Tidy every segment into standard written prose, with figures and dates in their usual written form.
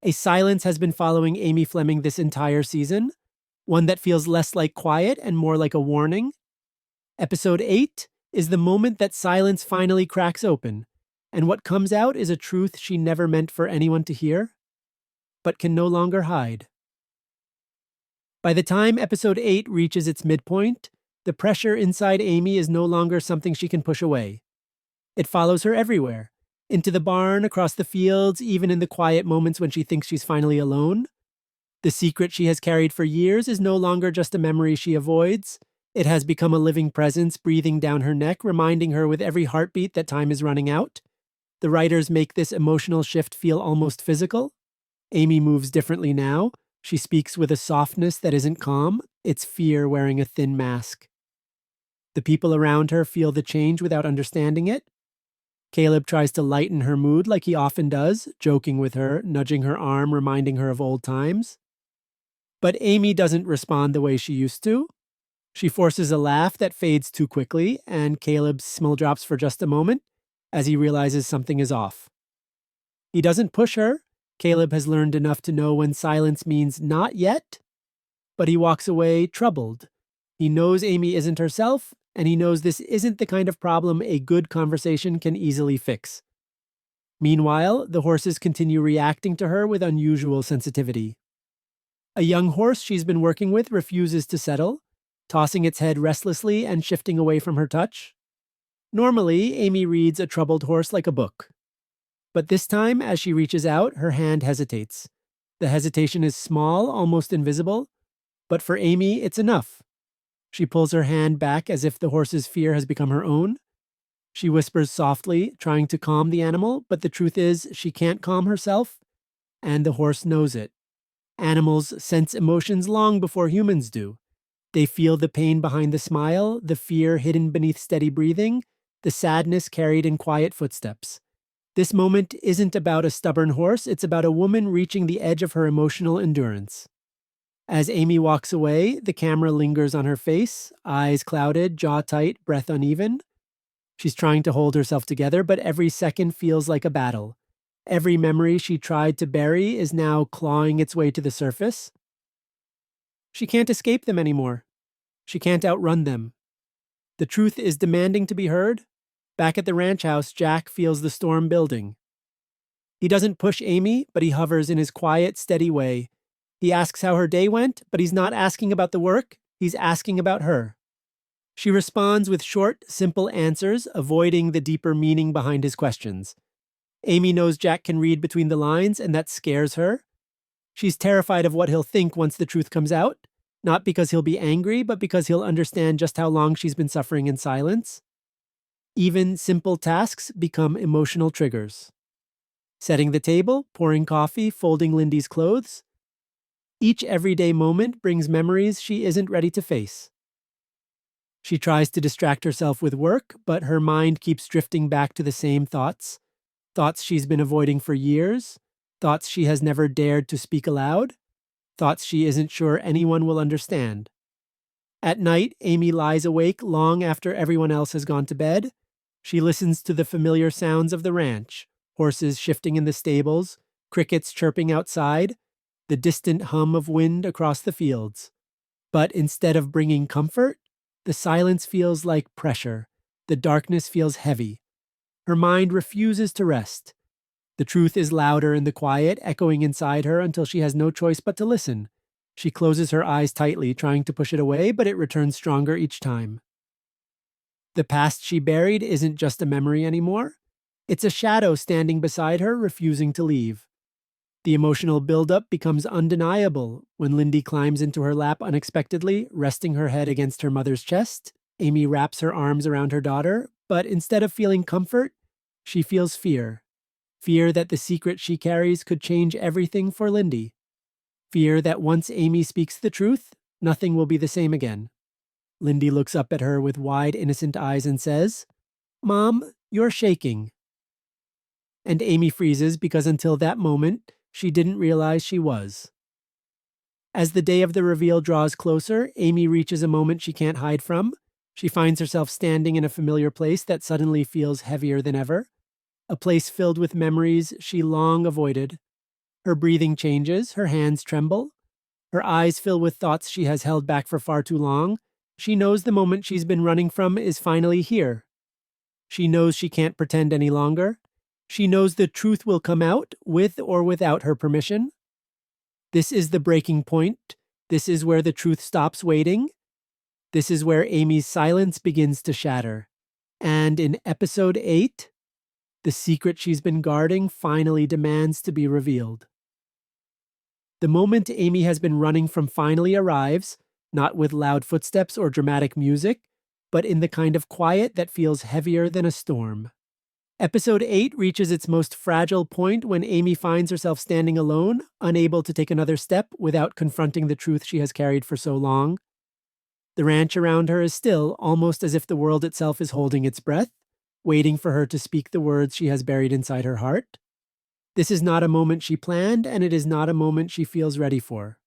A silence has been following Amy Fleming this entire season, one that feels less like quiet and more like a warning. Episode 8 is the moment that silence finally cracks open, and what comes out is a truth she never meant for anyone to hear, but can no longer hide. By the time episode 8 reaches its midpoint, the pressure inside Amy is no longer something she can push away. It follows her everywhere, into the barn, across the fields, even in the quiet moments when she thinks she's finally alone. The secret she has carried for years is no longer just a memory she avoids. It has become a living presence breathing down her neck, reminding her with every heartbeat that time is running out. The writers make this emotional shift feel almost physical. Amy moves differently now. She speaks with a softness that isn't calm. It's fear wearing a thin mask. The people around her feel the change without understanding it. Caleb tries to lighten her mood like he often does, joking with her, nudging her arm, reminding her of old times. But Amy doesn't respond the way she used to. She forces a laugh that fades too quickly, and Caleb's smile drops for just a moment as he realizes something is off. He doesn't push her. Caleb has learned enough to know when silence means not yet, but he walks away troubled. He knows Amy isn't herself, and he knows this isn't the kind of problem a good conversation can easily fix. Meanwhile, the horses continue reacting to her with unusual sensitivity. A young horse she's been working with refuses to settle, tossing its head restlessly and shifting away from her touch. Normally, Amy reads a troubled horse like a book. But this time, as she reaches out, her hand hesitates. The hesitation is small, almost invisible, but for Amy, it's enough. She pulls her hand back as if the horse's fear has become her own. She whispers softly, trying to calm the animal, but the truth is she can't calm herself, and the horse knows it. Animals sense emotions long before humans do. They feel the pain behind the smile, the fear hidden beneath steady breathing, the sadness carried in quiet footsteps. This moment isn't about a stubborn horse, it's about a woman reaching the edge of her emotional endurance. As Amy walks away, the camera lingers on her face, eyes clouded, jaw tight, breath uneven. She's trying to hold herself together, but every second feels like a battle. Every memory she tried to bury is now clawing its way to the surface. She can't escape them anymore. She can't outrun them. The truth is demanding to be heard. Back at the ranch house, Jack feels the storm building. He doesn't push Amy, but he hovers in his quiet, steady way. He asks how her day went, but he's not asking about the work, he's asking about her. She responds with short, simple answers, avoiding the deeper meaning behind his questions. Amy knows Jack can read between the lines, and that scares her. She's terrified of what he'll think once the truth comes out, not because he'll be angry, but because he'll understand just how long she's been suffering in silence. Even simple tasks become emotional triggers. Setting the table, pouring coffee, folding Lindy's clothes. Each everyday moment brings memories she isn't ready to face. She tries to distract herself with work, but her mind keeps drifting back to the same thoughts. Thoughts she's been avoiding for years. Thoughts she has never dared to speak aloud. Thoughts she isn't sure anyone will understand. At night, Amy lies awake long after everyone else has gone to bed. She listens to the familiar sounds of the ranch, horses shifting in the stables, crickets chirping outside, the distant hum of wind across the fields. But instead of bringing comfort, the silence feels like pressure. The darkness feels heavy. Her mind refuses to rest. The truth is louder in the quiet, echoing inside her until she has no choice but to listen. She closes her eyes tightly, trying to push it away, but it returns stronger each time. The past she buried isn't just a memory anymore. It's a shadow standing beside her, refusing to leave. The emotional buildup becomes undeniable when Lindy climbs into her lap unexpectedly, resting her head against her mother's chest. Amy wraps her arms around her daughter, but instead of feeling comfort, she feels fear. Fear that the secret she carries could change everything for Lindy. Fear that once Amy speaks the truth, nothing will be the same again. Lindy looks up at her with wide, innocent eyes and says, "Mom, you're shaking." And Amy freezes because until that moment, she didn't realize she was. As the day of the reveal draws closer, Amy reaches a moment she can't hide from. She finds herself standing in a familiar place that suddenly feels heavier than ever. A place filled with memories she long avoided. Her breathing changes, her hands tremble, her eyes fill with thoughts she has held back for far too long. She knows the moment she's been running from is finally here. She knows she can't pretend any longer. She knows the truth will come out, with or without her permission. This is the breaking point. This is where the truth stops waiting. This is where Amy's silence begins to shatter. And in episode 8, the secret she's been guarding finally demands to be revealed. The moment Amy has been running from finally arrives, not with loud footsteps or dramatic music, but in the kind of quiet that feels heavier than a storm. Episode 8 reaches its most fragile point when Amy finds herself standing alone, unable to take another step without confronting the truth she has carried for so long. The ranch around her is still, almost as if the world itself is holding its breath, waiting for her to speak the words she has buried inside her heart. This is not a moment she planned, and it is not a moment she feels ready for.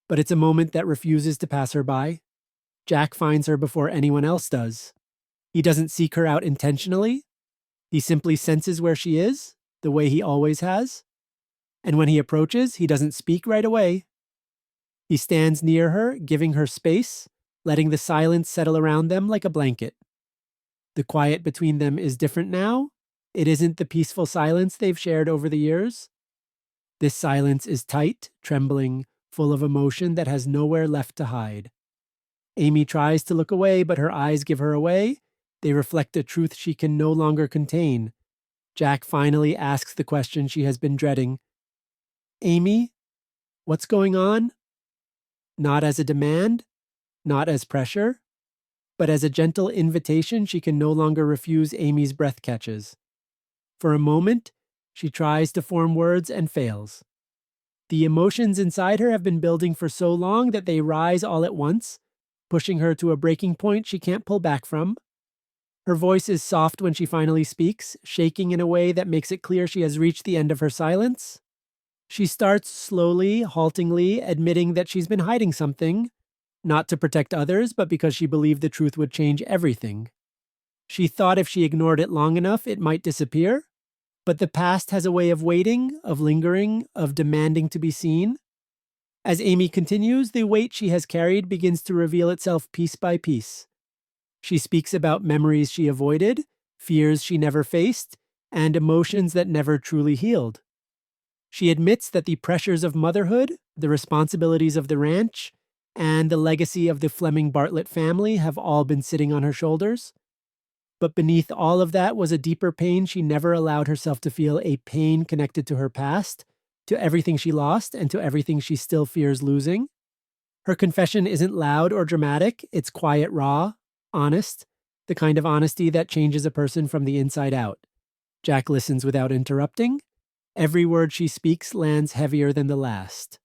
But it's a moment that refuses to pass her by. Jack finds her before anyone else does. He doesn't seek her out intentionally. He simply senses where she is, the way he always has. And when he approaches, he doesn't speak right away. He stands near her, giving her space, letting the silence settle around them like a blanket. The quiet between them is different now. It isn't the peaceful silence they've shared over the years. This silence is tight, trembling, full of emotion that has nowhere left to hide. Amy tries to look away, but her eyes give her away. They reflect a truth she can no longer contain. Jack finally asks the question she has been dreading. Amy, what's going on? Not as a demand, not as pressure, but as a gentle invitation she can no longer refuse. Amy's breath catches. For a moment, she tries to form words and fails. The emotions inside her have been building for so long that they rise all at once, pushing her to a breaking point she can't pull back from. Her voice is soft when she finally speaks, shaking in a way that makes it clear she has reached the end of her silence. She starts slowly, haltingly, admitting that she's been hiding something, not to protect others, but because she believed the truth would change everything. She thought if she ignored it long enough, it might disappear. But the past has a way of waiting, of lingering, of demanding to be seen. As Amy continues, the weight she has carried begins to reveal itself piece by piece. She speaks about memories she avoided, fears she never faced, and emotions that never truly healed. She admits that the pressures of motherhood, the responsibilities of the ranch, and the legacy of the Fleming Bartlett family have all been sitting on her shoulders. But beneath all of that was a deeper pain she never allowed herself to feel, a pain connected to her past, to everything she lost, and to everything she still fears losing. Her confession isn't loud or dramatic, it's quiet, raw, honest, the kind of honesty that changes a person from the inside out. Jack listens without interrupting. Every word she speaks lands heavier than the last.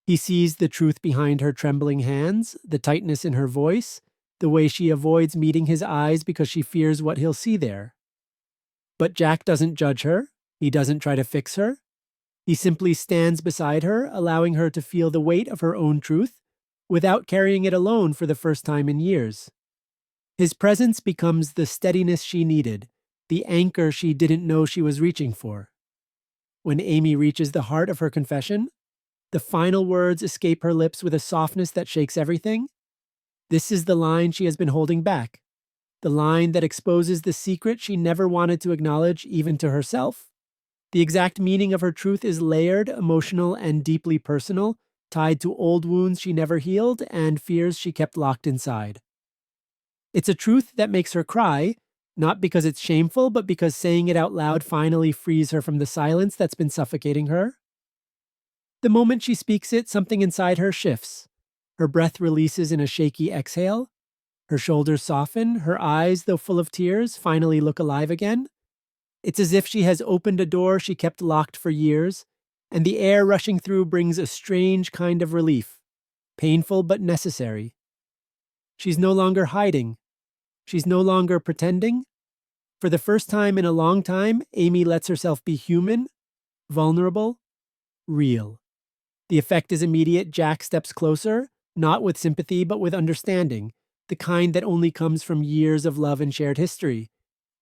He sees the truth behind her trembling hands, the tightness in her voice, the way she avoids meeting his eyes because she fears what he'll see there. But Jack doesn't judge her. He doesn't try to fix her. He simply stands beside her, allowing her to feel the weight of her own truth without carrying it alone for the first time in years. His presence becomes the steadiness she needed, the anchor she didn't know she was reaching for. When Amy reaches the heart of her confession, the final words escape her lips with a softness that shakes everything. This is the line she has been holding back, the line that exposes the secret she never wanted to acknowledge even to herself. The exact meaning of her truth is layered, emotional, and deeply personal, tied to old wounds she never healed and fears she kept locked inside. It's a truth that makes her cry, not because it's shameful, but because saying it out loud finally frees her from the silence that's been suffocating her. The moment she speaks it, something inside her shifts. Her breath releases in a shaky exhale. Her shoulders soften, her eyes, though full of tears, finally look alive again. It's as if she has opened a door she kept locked for years, and the air rushing through brings a strange kind of relief, painful but necessary. She's no longer hiding. She's no longer pretending. For the first time in a long time, Amy lets herself be human, vulnerable, real. The effect is immediate. Jack steps closer, not with sympathy, but with understanding, the kind that only comes from years of love and shared history.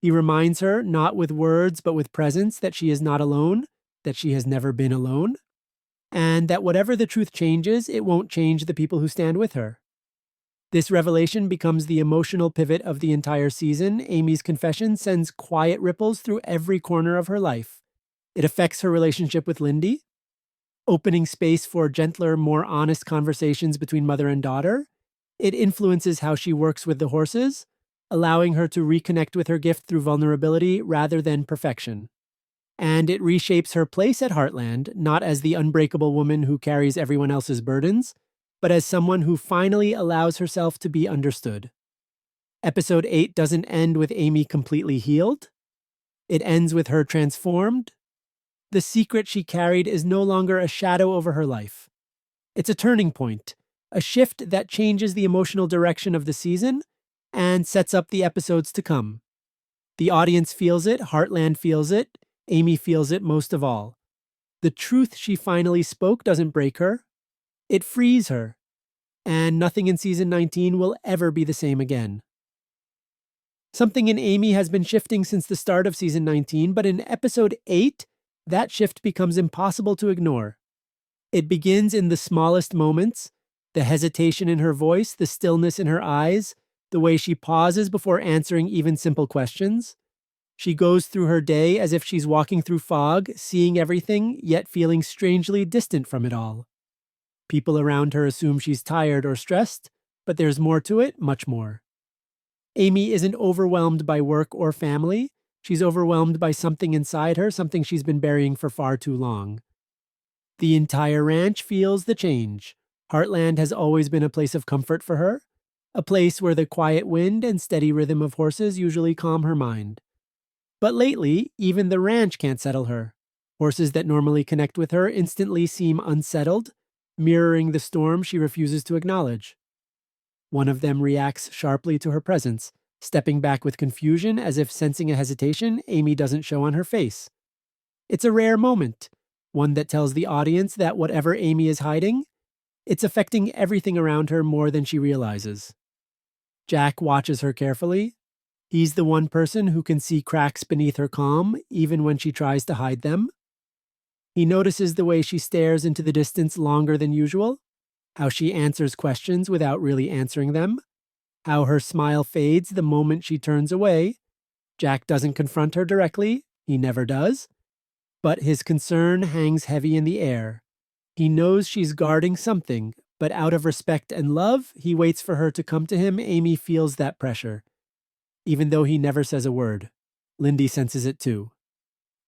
He reminds her, not with words, but with presence, that she is not alone, that she has never been alone, and that whatever the truth changes, it won't change the people who stand with her. This revelation becomes the emotional pivot of the entire season. Amy's confession sends quiet ripples through every corner of her life. It affects her relationship with Lindy, opening space for gentler, more honest conversations between mother and daughter. It influences how she works with the horses, allowing her to reconnect with her gift through vulnerability rather than perfection. And it reshapes her place at Heartland, not as the unbreakable woman who carries everyone else's burdens, but as someone who finally allows herself to be understood. Episode 8 doesn't end with Amy completely healed. It ends with her transformed. The secret she carried is no longer a shadow over her life. It's a turning point, a shift that changes the emotional direction of the season and sets up the episodes to come. The audience feels it, Heartland feels it, Amy feels it most of all. The truth she finally spoke doesn't break her, it frees her, and nothing in season 19 will ever be the same again. Something in Amy has been shifting since the start of season 19, but in episode 8, that shift becomes impossible to ignore. It begins in the smallest moments, the hesitation in her voice, the stillness in her eyes, the way she pauses before answering even simple questions. She goes through her day as if she's walking through fog, seeing everything, yet feeling strangely distant from it all. People around her assume she's tired or stressed, but there's more to it, much more. Amy isn't overwhelmed by work or family. She's overwhelmed by something inside her, something she's been burying for far too long. The entire ranch feels the change. Heartland has always been a place of comfort for her, a place where the quiet wind and steady rhythm of horses usually calm her mind. But lately, even the ranch can't settle her. Horses that normally connect with her instantly seem unsettled, mirroring the storm she refuses to acknowledge. One of them reacts sharply to her presence, stepping back with confusion as if sensing a hesitation Amy doesn't show on her face. It's a rare moment, one that tells the audience that whatever Amy is hiding, it's affecting everything around her more than she realizes. Jack watches her carefully. He's the one person who can see cracks beneath her calm, even when she tries to hide them. He notices the way she stares into the distance longer than usual, how she answers questions without really answering them, how her smile fades the moment she turns away. Jack doesn't confront her directly, he never does, but his concern hangs heavy in the air. He knows she's guarding something, but out of respect and love, he waits for her to come to him. Amy feels that pressure. Even though he never says a word, Lindy senses it too.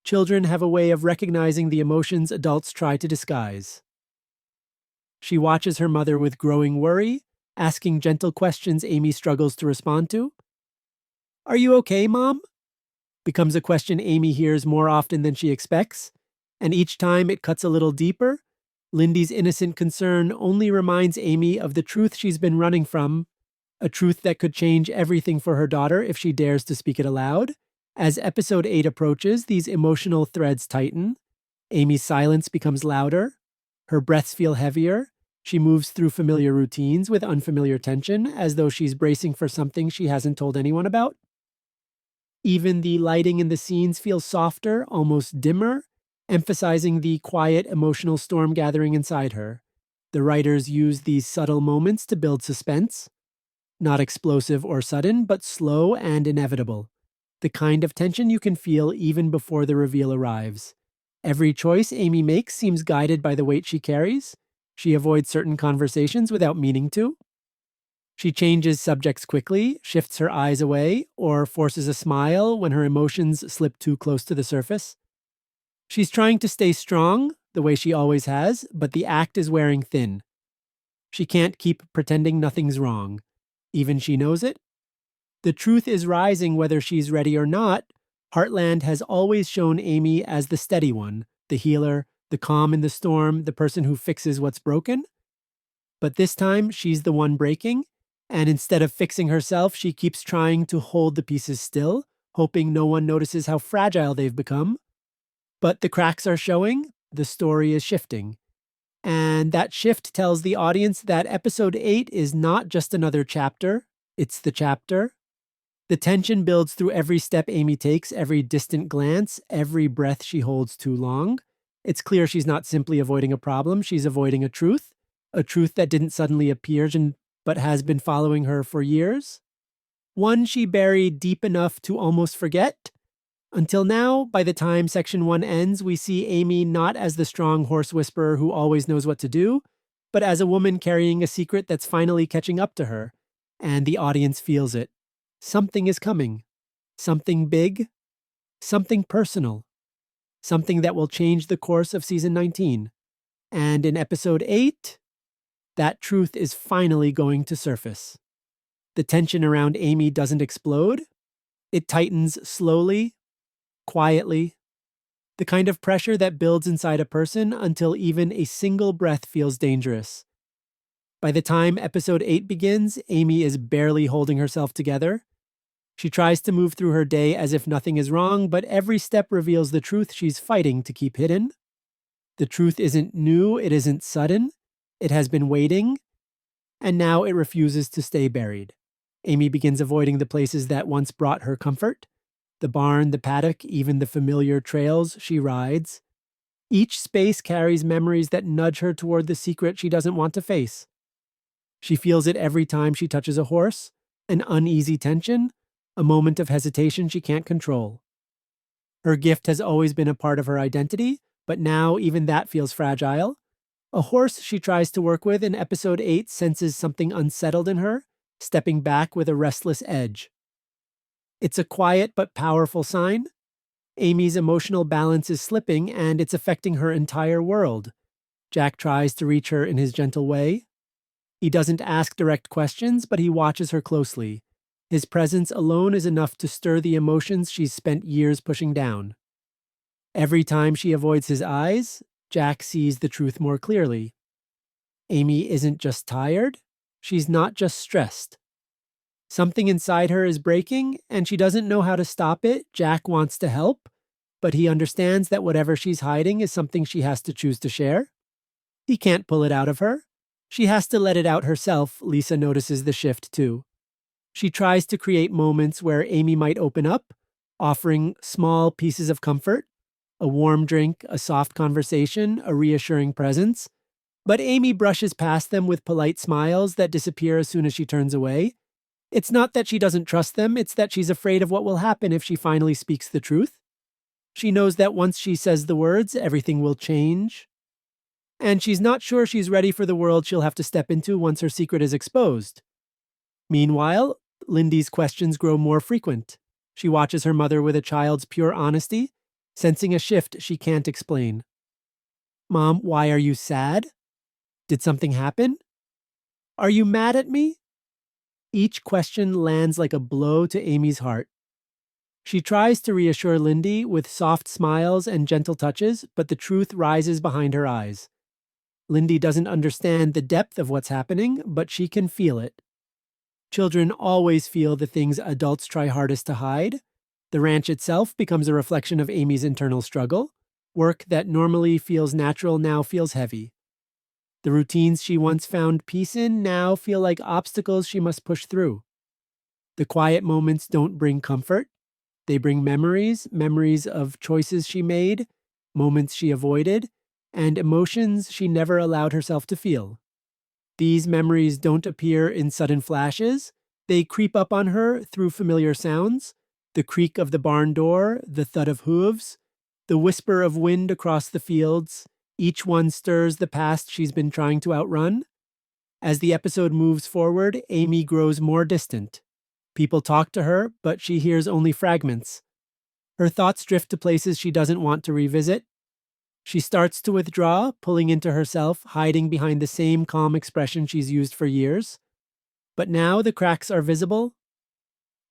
Children have a way of recognizing the emotions adults try to disguise. She watches her mother with growing worry, asking gentle questions Amy struggles to respond to. "Are you okay, Mom?" becomes a question Amy hears more often than she expects, and each time it cuts a little deeper. Lindy's innocent concern only reminds Amy of the truth she's been running from, a truth that could change everything for her daughter if she dares to speak it aloud. As episode 8 approaches, these emotional threads tighten. Amy's silence becomes louder. Her breaths feel heavier. She moves through familiar routines with unfamiliar tension, as though she's bracing for something she hasn't told anyone about. Even the lighting in the scenes feels softer, almost dimmer, emphasizing the quiet emotional storm gathering inside her. The writers use these subtle moments to build suspense. Not explosive or sudden, but slow and inevitable. The kind of tension you can feel even before the reveal arrives. Every choice Amy makes seems guided by the weight she carries. She avoids certain conversations without meaning to. She changes subjects quickly, shifts her eyes away, or forces a smile when her emotions slip too close to the surface. She's trying to stay strong, the way she always has, but the act is wearing thin. She can't keep pretending nothing's wrong. Even she knows it. The truth is rising whether she's ready or not. Heartland has always shown Amy as the steady one, the healer, the calm in the storm, the person who fixes what's broken. But this time, she's the one breaking, and instead of fixing herself, she keeps trying to hold the pieces still, hoping no one notices how fragile they've become. But the cracks are showing, the story is shifting. And that shift tells the audience that episode 8 is not just another chapter, it's the chapter. The tension builds through every step Amy takes, every distant glance, every breath she holds too long. It's clear she's not simply avoiding a problem, she's avoiding a truth that didn't suddenly appear but has been following her for years. One she buried deep enough to almost forget. Until now, by the time section 1 ends, we see Amy not as the strong horse whisperer who always knows what to do, but as a woman carrying a secret that's finally catching up to her. And the audience feels it. Something is coming. Something big. Something personal. Something that will change the course of season 19. And in episode 8, that truth is finally going to surface. The tension around Amy doesn't explode. It tightens slowly, quietly, the kind of pressure that builds inside a person until even a single breath feels dangerous. By the time episode 8 begins, Amy is barely holding herself together. She tries to move through her day as if nothing is wrong, but every step reveals the truth she's fighting to keep hidden. The truth isn't new, it isn't sudden, it has been waiting, and now it refuses to stay buried. Amy begins avoiding the places that once brought her comfort. The barn, the paddock, even the familiar trails she rides. Each space carries memories that nudge her toward the secret she doesn't want to face. She feels it every time she touches a horse, an uneasy tension, a moment of hesitation she can't control. Her gift has always been a part of her identity, but now even that feels fragile. A horse she tries to work with in episode 8 senses something unsettled in her, stepping back with a restless edge. It's a quiet but powerful sign. Amy's emotional balance is slipping, and it's affecting her entire world. Jack tries to reach her in his gentle way. He doesn't ask direct questions, but he watches her closely. His presence alone is enough to stir the emotions she's spent years pushing down. Every time she avoids his eyes, Jack sees the truth more clearly. Amy isn't just tired, she's not just stressed. Something inside her is breaking, and she doesn't know how to stop it. Jack wants to help, but he understands that whatever she's hiding is something she has to choose to share. He can't pull it out of her. She has to let it out herself. Lisa notices the shift too. She tries to create moments where Amy might open up, offering small pieces of comfort, a warm drink, a soft conversation, a reassuring presence. But Amy brushes past them with polite smiles that disappear as soon as she turns away. It's not that she doesn't trust them, it's that she's afraid of what will happen if she finally speaks the truth. She knows that once she says the words, everything will change. And she's not sure she's ready for the world she'll have to step into once her secret is exposed. Meanwhile, Lindy's questions grow more frequent. She watches her mother with a child's pure honesty, sensing a shift she can't explain. "Mom, why are you sad? Did something happen? Are you mad at me?" Each question lands like a blow to Amy's heart. She tries to reassure Lindy with soft smiles and gentle touches, but the truth rises behind her eyes. Lindy doesn't understand the depth of what's happening, but she can feel it. Children always feel the things adults try hardest to hide. The ranch itself becomes a reflection of Amy's internal struggle. Work that normally feels natural now feels heavy. The routines she once found peace in now feel like obstacles she must push through. The quiet moments don't bring comfort. They bring memories, memories of choices she made, moments she avoided, and emotions she never allowed herself to feel. These memories don't appear in sudden flashes. They creep up on her through familiar sounds, the creak of the barn door, the thud of hooves, the whisper of wind across the fields. Each one stirs the past she's been trying to outrun. As the episode moves forward, Amy grows more distant. People talk to her, but she hears only fragments. Her thoughts drift to places she doesn't want to revisit. She starts to withdraw, pulling into herself, hiding behind the same calm expression she's used for years. But now the cracks are visible.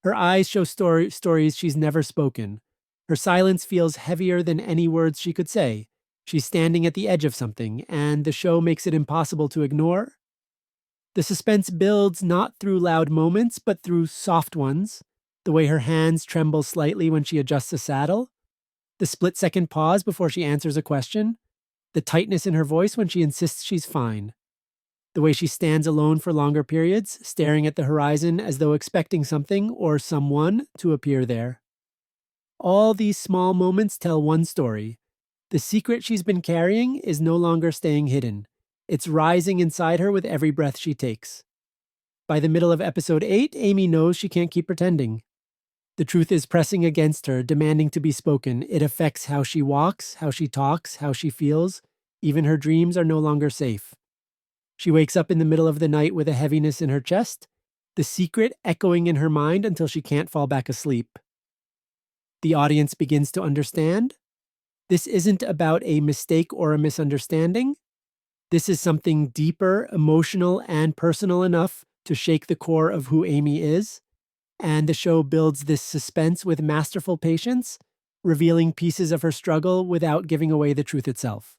Her eyes show stories she's never spoken. Her silence feels heavier than any words she could say. She's standing at the edge of something, and the show makes it impossible to ignore. The suspense builds not through loud moments, but through soft ones. The way her hands tremble slightly when she adjusts a saddle. The split-second pause before she answers a question. The tightness in her voice when she insists she's fine. The way she stands alone for longer periods, staring at the horizon as though expecting something or someone to appear there. All these small moments tell one story. The secret she's been carrying is no longer staying hidden. It's rising inside her with every breath she takes. By the middle of episode 8, Amy knows she can't keep pretending. The truth is pressing against her, demanding to be spoken. It affects how she walks, how she talks, how she feels. Even her dreams are no longer safe. She wakes up in the middle of the night with a heaviness in her chest, the secret echoing in her mind until she can't fall back asleep. The audience begins to understand. This isn't about a mistake or a misunderstanding. This is something deeper, emotional, and personal enough to shake the core of who Amy is. And the show builds this suspense with masterful patience, revealing pieces of her struggle without giving away the truth itself.